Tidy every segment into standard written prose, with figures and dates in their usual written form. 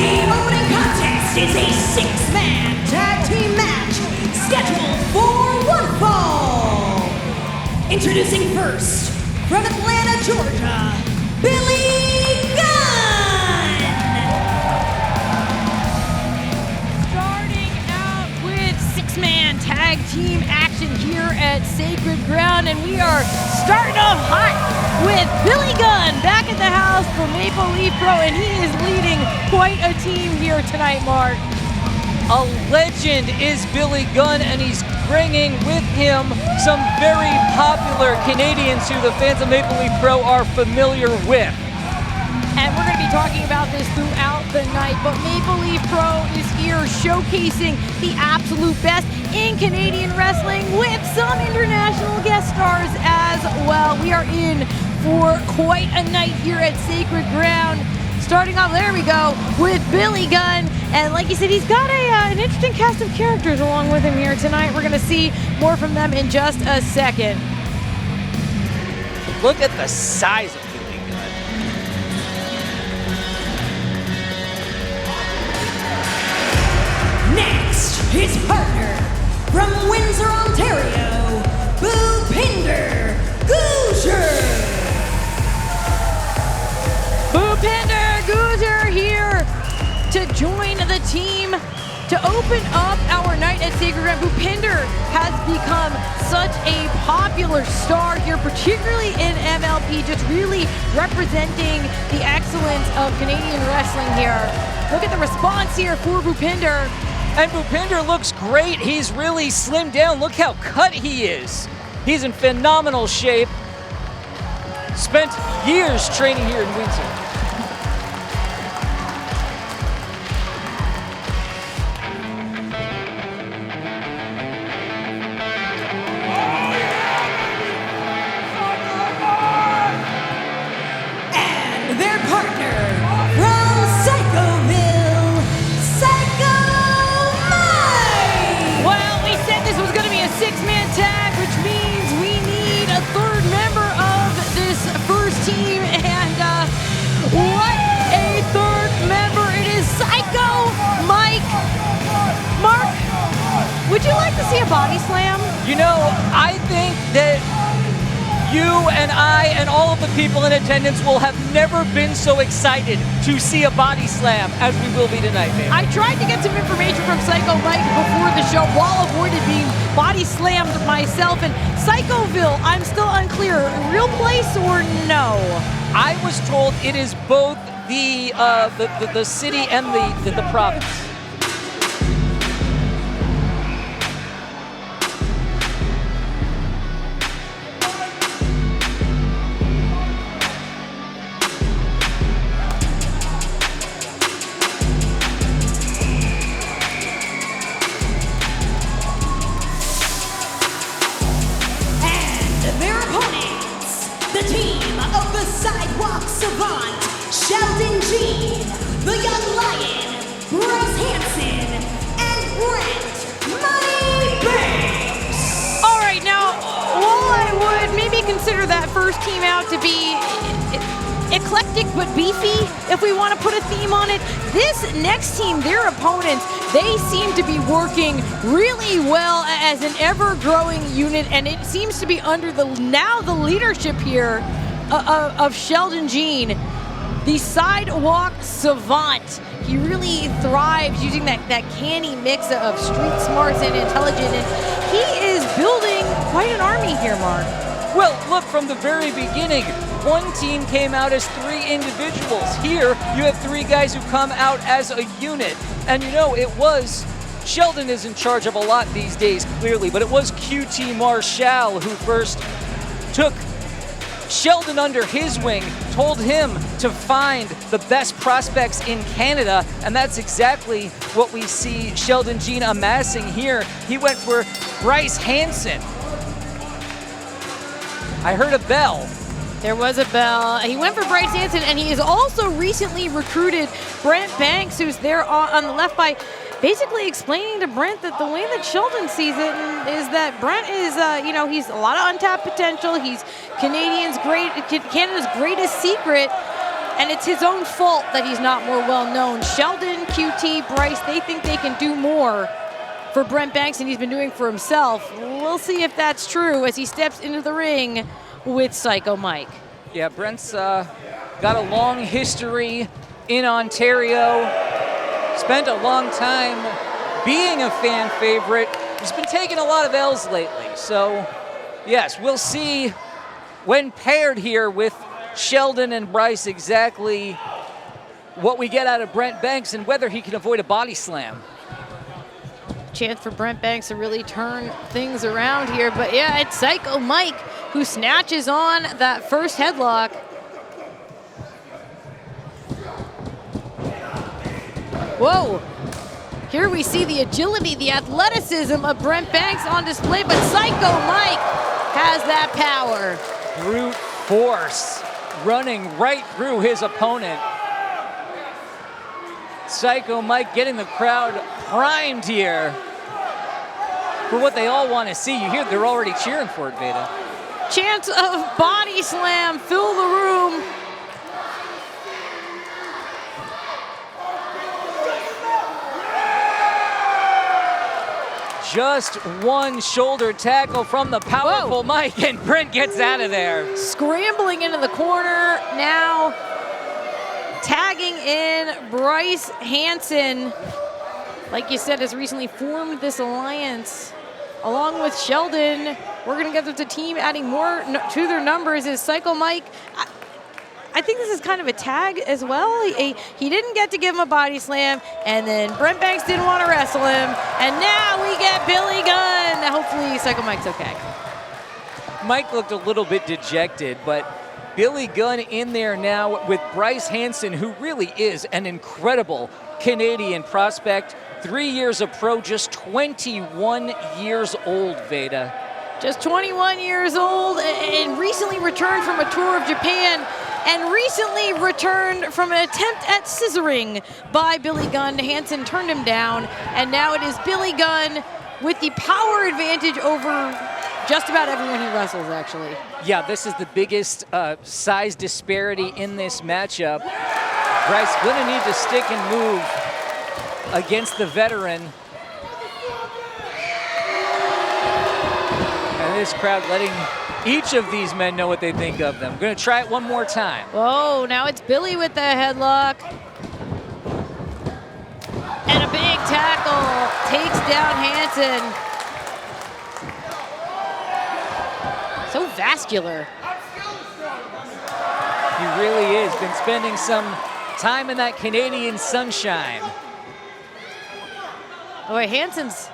The opening contest is a six-man tag team match scheduled for one fall. Introducing first, from Atlanta, Georgia, Billy Gunn. Starting out with six-man tag team action here at Sacred Ground, and we are starting off hot with Billy Gunn back at the house for Maple Leaf Pro, and he is leading quite a team here tonight, Mark. A legend is Billy Gunn, and he's bringing with him some very popular Canadians who the fans of Maple Leaf Pro are familiar with. And we're going to be talking about this throughout the night, but Maple Leaf Pro is here showcasing the absolute best in Canadian wrestling with some international guest stars as well. We are in for quite a night here at Sacred Ground. Starting off, there we go, with Billy Gunn. And like you said, he's got an interesting cast of characters along with him here tonight. We're going to see more from them in just a second. Look at the size of Billy Gunn. Next, his partner from Windsor, Ontario, Bhupinder Gujjar. Bhupinder Gujjar here to join the team to open up our night at Sacred Ground. Bhupinder has become such a popular star here, particularly in MLP, just really representing the excellence of Canadian wrestling here. Look at the response here for Bhupinder. And Bhupinder looks great. He's really slimmed down. Look how cut he is. He's in phenomenal shape. Spent years training here in Windsor. Would you like to see a body slam? You know, I think that you and I and all of the people in attendance will have never been so excited to see a body slam as we will be tonight, man. I tried to get some information from Psycho Mike before the show while avoided being body slammed myself. And Psychoville, I'm still unclear, real place or no? I was told it is both the city and the province. Sheldon, the Young Lion, Bryce Hansen, and Brent, Money Banks. All right, now, while I would maybe consider that first team out to be eclectic but beefy, if we want to put a theme on it, this next team, their opponents, they seem to be working really well as an ever-growing unit, and it seems to be under the leadership here of Sheldon, the sidewalk savant. He really thrives using that canny mix of street smarts and intelligence, and he is building quite an army here, Mark. Well, look, from the very beginning, one team came out as 3 individuals. Here, you have 3 guys who come out as a unit. And you know, it was, Sheldon is in charge of a lot these days, clearly, but it was QT Marshall who first took Sheldon under his wing, told him to find the best prospects in Canada, and that's exactly what we see Sheldon amassing here. He went for Bryce Hansen. I heard a bell. There was a bell. He went for Bryce Hansen, and he has also recently recruited Brent Banks, who's there on the left by basically explaining to Brent that the way that Sheldon sees it is that Brent is, he's a lot of untapped potential. He's Canada's greatest secret. and it's his own fault that he's not more well-known. Sheldon, QT, Bryce, they think they can do more for Brent Banks than he's been doing for himself. We'll see if that's true as he steps into the ring with Psycho Mike. Yeah, Brent's got a long history in Ontario, spent a long time being a fan favorite. He's been taking a lot of L's lately, so yes, we'll see when paired here with Sheldon and Bryce exactly what we get out of Brent Banks and whether he can avoid a body slam. Chance for Brent Banks to really turn things around here, but yeah, it's Psycho Mike who snatches on that first headlock. Whoa. Here we see the agility, the athleticism of Brent Banks on display, but Psycho Mike has that power. Brute force running right through his opponent. Psycho Mike getting the crowd primed here for what they all want to see. You hear they're already cheering for it, Veda. Chance of body slam, fill the room. Just one shoulder tackle from the powerful Whoa. Mike, and Brent gets out of there. Scrambling into the corner now. Tagging in Bryce Hansen, like you said, has recently formed this alliance along with Sheldon. We're gonna get the team adding more to their numbers. Is Psycho Mike? I think this is kind of a tag as well. He didn't get to give him a body slam, and then Brent Banks didn't want to wrestle him, and now we get Billy Gunn. Hopefully Psycho Mike's okay. Mike looked a little bit dejected, but Billy Gunn in there now with Bryce Hansen, who really is an incredible Canadian prospect. 3 years of pro, just 21 years old, Veda. Just 21 years old and recently returned from a tour of Japan and recently returned from an attempt at scissoring by Billy Gunn. Hansen turned him down, and now it is Billy Gunn with the power advantage over just about everyone he wrestles, actually. Yeah, this is the biggest size disparity in this matchup. Bryce gonna need to stick and move against the veteran. And this crowd letting each of these men know what they think of them. Gonna try it one more time. Whoa, now it's Billy with the headlock. And a big tackle takes down Hansen. So vascular. He really is. Been spending some time in that Canadian sunshine. Oh, wait, Hansen's,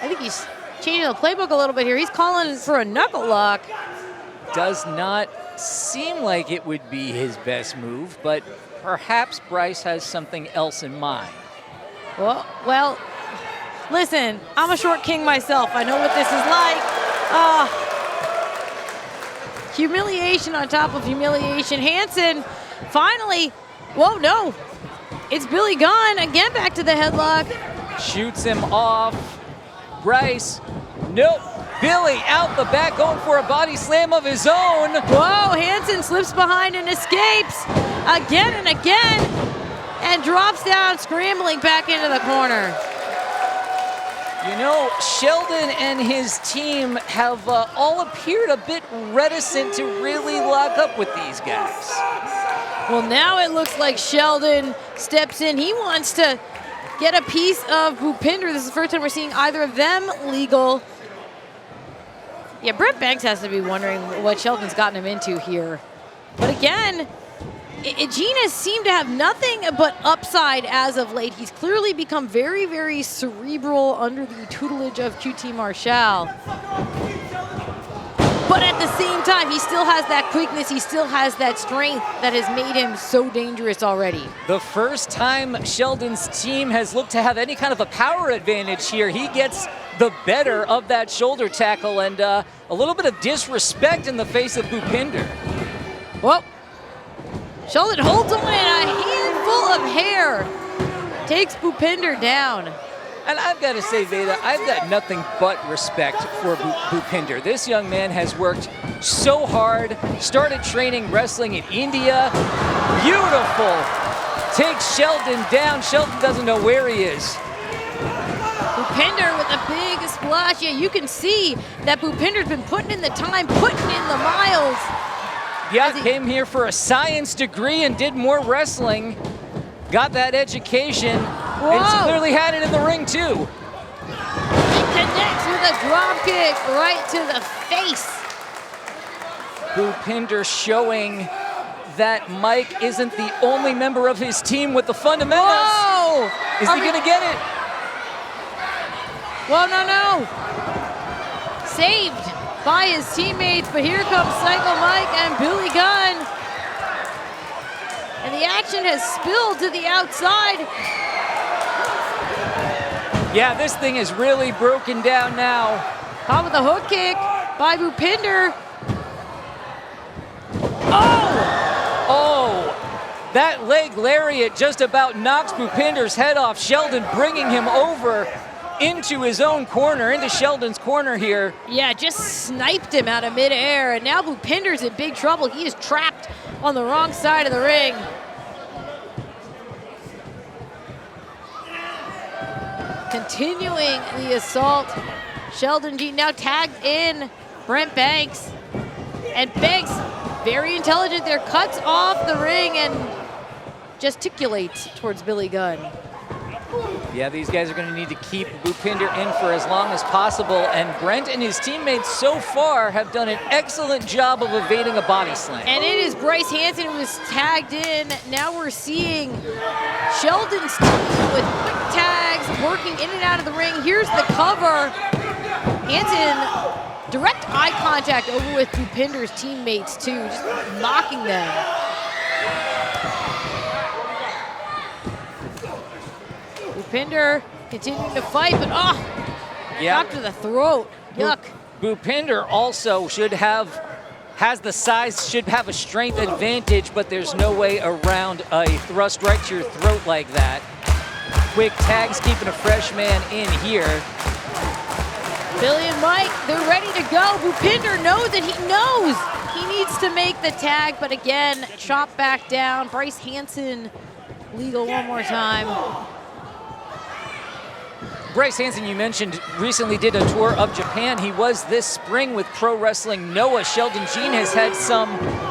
I think he's changing the playbook a little bit here. He's calling for a knuckle lock. Does not seem like it would be his best move, but perhaps Bryce has something else in mind. Well, listen, I'm a short king myself. I know what this is like. Humiliation on top of humiliation. Hansen finally, whoa, no. It's Billy Gunn again, back to the headlock. Shoots him off. Bryce, nope. Billy out the back going for a body slam of his own. Whoa, Hansen slips behind and escapes again and again and drops down, scrambling back into the corner. You know, Sheldon and his team have all appeared a bit reticent to really lock up with these guys. Well, now it looks like Sheldon steps in. He wants to get a piece of Bhupinder. This is the first time we're seeing either of them legal. Yeah, Brent Banks has to be wondering what Sheldon's gotten him into here. But again, Gina seemed to have nothing but upside as of late. He's clearly become very, very cerebral under the tutelage of QT Marshall. But at the same time, he still has that quickness, he still has that strength that has made him so dangerous already. The first time Sheldon's team has looked to have any kind of a power advantage here, he gets the better of that shoulder tackle and a little bit of disrespect in the face of Bhupinder. Well, Sheldon holds on in a handful of hair, takes Bhupinder down. And I've got to say, Veda, I've got nothing but respect for Bhupinder. This young man has worked so hard, started training wrestling in India, Beautiful. Takes Sheldon down. Sheldon doesn't know where he is. Bhupinder with a big splash. Yeah, you can see that Bhupinder's been putting in the time, putting in the miles. Yeah, came here for a science degree and did more wrestling. Got that education. Whoa. And he's clearly had it in the ring too. He connects with a drop kick right to the face. Bhupinder showing that Mike isn't the only member of his team with the fundamentals. Whoa! Is he gonna get it? Well, no. Saved by his teammates, but here comes Psycho Mike and Billy Gunn. And the action has spilled to the outside. Yeah, this thing is really broken down now. Caught with a hook kick by Bhupinder. Oh, that leg lariat just about knocks Bhupinder's head off. Sheldon bringing him over into his own corner, into Sheldon's corner here. Yeah, just sniped him out of midair, and now Bhupinder's in big trouble. He is trapped on the wrong side of the ring. Continuing the assault, Sheldon G now tagged in Brent Banks. And Banks, very intelligent there, cuts off the ring and gesticulates towards Billy Gunn. Yeah, these guys are going to need to keep Bhupinder in for as long as possible, and Brent and his teammates so far have done an excellent job of evading a body slam. And it is Bryce Hansen who was tagged in. Now we're seeing Sheldon's team with quick tags, working in and out of the ring. Here's the cover. Hansen, direct eye contact over with Bhupinder's teammates too, just mocking them. Bhupinder continuing to fight, but shot to the throat. Yuck. Bhupinder also has the size, should have a strength advantage, but there's no way around a thrust right to your throat like that. Quick tags keeping a fresh man in here. Billy and Mike, they're ready to go. Bhupinder knows it. He knows he needs to make the tag, but again, chop back down. Bryce Hansen legal one more time. Bryce Hansen, you mentioned, recently did a tour of Japan. He was this spring with Pro Wrestling Noah. Sheldon Jean has had some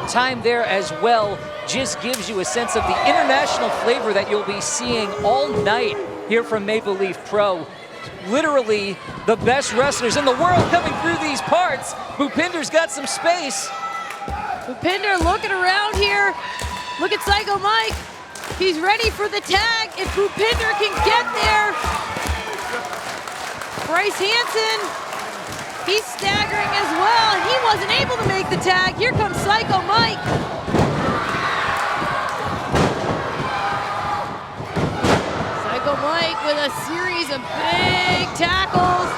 time there as well. Just gives you a sense of the international flavor that you'll be seeing all night here from Maple Leaf Pro. Literally the best wrestlers in the world coming through these parts. Bhupinder's got some space. Bhupinder looking around here. Look at Psycho Mike. He's ready for the tag if Bhupinder can get there. Bryce Hansen, he's staggering as well. He wasn't able to make the tag. Here comes Psycho Mike. Psycho Mike with a series of big tackles.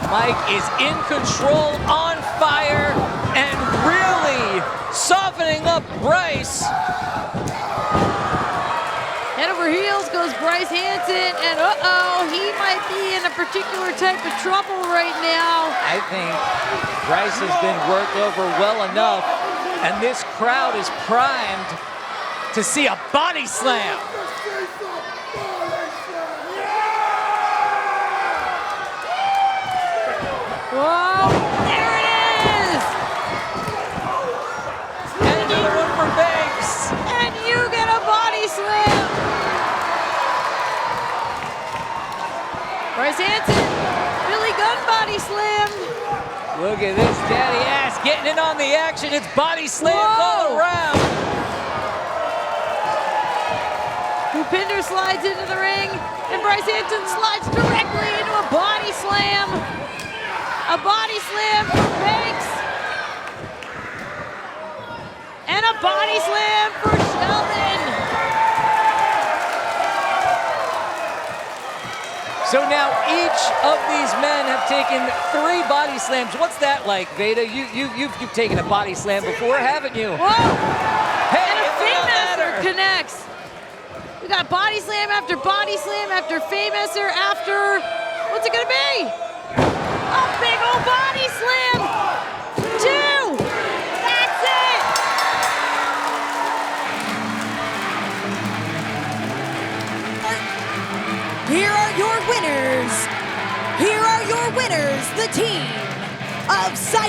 Mike is in control, on fire, and really softening up Bryce. Head over heels goes Bryce Hansen, and he might be in a particular type of trouble right now. I think Bryce has been worked over well enough, and this crowd is primed to see a body slam. Whoa, there it is! And another one for Banks. And you get a body slam! Bryce Hansen, Billy Gunn body slammed. Look at this daddy ass getting in on the action. It's body slams all around. Bhupinder slides into the ring, and Bryce Hansen slides directly into a body slam. A body slam for Banks. And a body slam for Sheldon. So now each of these men have taken 3 body slams. What's that like, Veda? You've taken a body slam before, haven't you? Whoa! Hey, And a it Fame doesn't Master matter. connects. We got body slam after Fame Master after, what's it gonna be? A big old body slam. 2. That's it.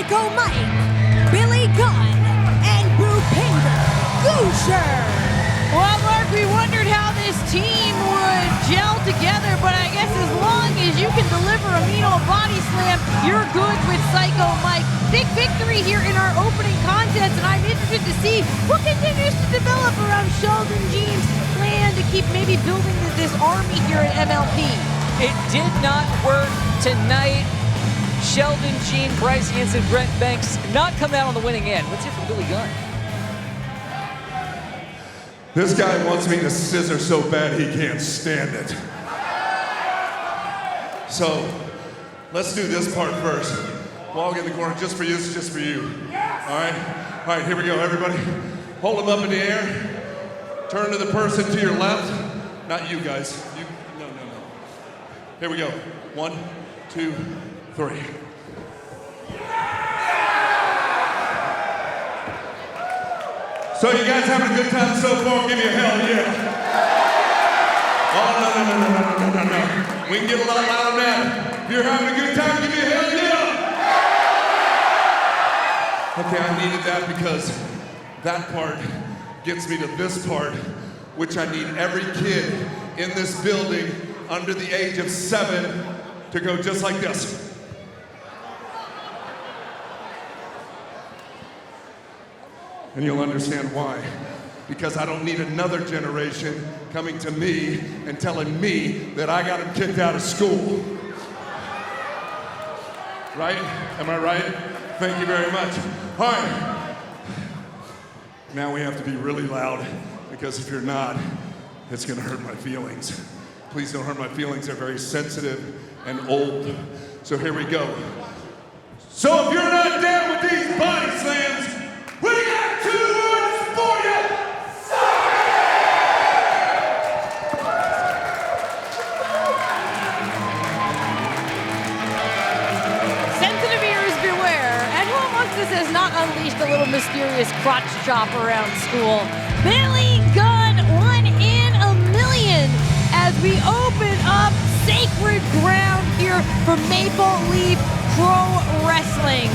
Psycho Mike, Billy Gunn, and Bhupinder Gujjar. Well, Mark, we wondered how this team would gel together, but I guess as long as you can deliver a mean old body slam, you're good with Psycho Mike. Big victory here in our opening contest, and I'm interested to see what continues to develop around Sheldon Jean's plan to keep maybe building this army here at MLP. It did not work tonight. Sheldon Jean, Bryce Hansen, Brent Banks not coming out on the winning end. Let's hear from Billy Gunn. This guy wants me to scissor so bad he can't stand it. So, let's do this part first. Walk in the corner, just for you, it's just for you. All right, here we go, everybody. Hold them up in the air. Turn to the person to your left. Not you guys. No. Here we go. 1, 2, 3. So you guys having a good time so far? Give me a hell yeah. Oh, no. We can get a lot louder than that. If you're having a good time, give me a hell yeah. Okay, I needed that because that part gets me to this part, which I need every kid in this building under the age of 7 to go just like this. And you'll understand why. Because I don't need another generation coming to me and telling me that I got them kicked out of school. Right? Am I right? Thank you very much. All right. Now we have to be really loud, because if you're not, it's gonna hurt my feelings. Please don't hurt my feelings. They're very sensitive and old. So here we go. So if you're not down with these body slams, we got 2 words for you. Sensitive ears beware. And who amongst us has not unleashed a little mysterious crotch chop around school? Billy Gunn, 1 in a million, as we open up sacred ground here for Maple Leaf Pro Wrestling.